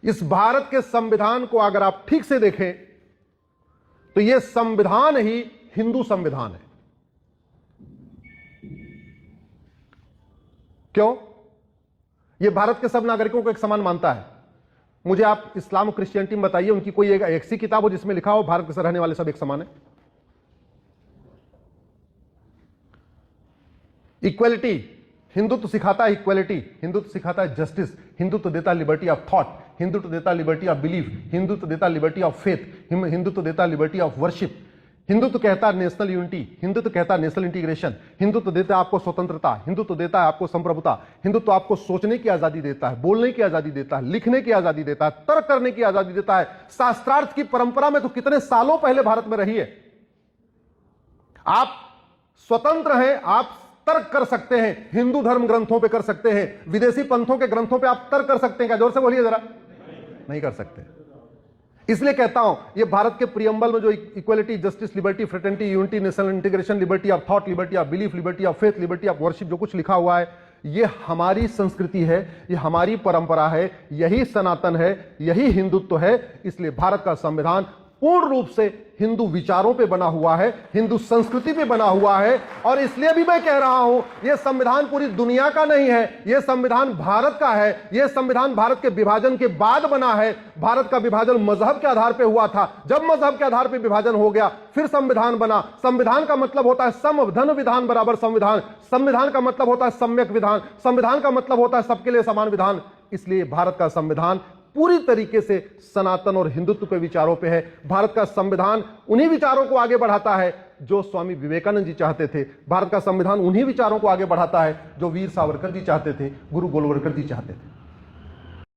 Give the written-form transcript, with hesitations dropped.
इस भारत के संविधान को अगर आप ठीक से देखें तो यह संविधान ही हिंदू संविधान है। क्यों? यह भारत के सब नागरिकों को एक समान मानता है। मुझे आप इस्लाम और क्रिश्चियनिटी में बताइए, उनकी कोई एक ऐसी किताब हो जिसमें लिखा हो भारत के रहने वाले सब एक समान है? इक्वलिटी, हिंदुत्व सिखाता है इक्वलिटी, हिंदुत्व सिखाता है जस्टिस, हिंदुत्व देता है लिबर्टी ऑफ थॉट, हिंदुत्व देता है लिबर्टी ऑफ बिलीफ, हिंदुत्व देता है लिबर्टी ऑफ फेथ, हिंदुत्व देता है लिबर्टी ऑफ वर्शिप, हिंदुत्व कहता है नेशनल यूनिटी, हिंदुत्व कहता है नेशनल इंटीग्रेशन, हिंदुत्व देता है आपको स्वतंत्रता, हिंदुत्व देता है आपको संप्रभुता, हिंदुत्व आपको सोचने की आजादी देता है, बोलने की आजादी देता है, लिखने की आजादी देता है, तर्क करने की आजादी देता है। शास्त्रार्थ की परंपरा में तो कितने सालों पहले भारत में रही है। आप स्वतंत्र हैं, आप तर्क कर सकते हैं, हिंदू धर्म ग्रंथों पे कर सकते हैं, विदेशी पंथों के ग्रंथों पे आप तर्क कर सकते हैं क्या? जोर से बोलिए जरा। नहीं कर सकते। इसलिए कहता हूं ये भारत के प्रियम्बल में जो equality, justice, liberty, fraternity, unity, national integration, liberty of thought, liberty of belief, liberty of faith, liberty of worship, जो कुछ लिखा हुआ है, ये हमारी संस्कृति है, ये हमारी परंपरा है, यही सनातन है, यही हिंदुत्व है। इसलिए भारत का संविधान पूर्ण रूप से हिंदू विचारों पे बना हुआ है, हिंदू संस्कृति पे बना हुआ है। और इसलिए भी मैं कह रहा हूं यह संविधान पूरी दुनिया का नहीं है, यह संविधान भारत का है। यह संविधान भारत के विभाजन के बाद बना है। भारत का विभाजन मजहब के आधार पे हुआ था, जब मजहब के आधार पे विभाजन हो गया फिर संविधान बना। संविधान का मतलब होता है समधन विधान बराबर संविधान, संविधान का मतलब होता है सम्यक विधान, संविधान का मतलब होता है सबके लिए समान विधान। इसलिए भारत का संविधान पूरी तरीके से सनातन और हिंदुत्व के विचारों पे है। भारत का संविधान उन्हीं विचारों को आगे बढ़ाता है जो स्वामी विवेकानंद जी चाहते थे। भारत का संविधान उन्हीं विचारों को आगे बढ़ाता है जो वीर सावरकर जी चाहते थे, गुरु गोलवलकर जी चाहते थे।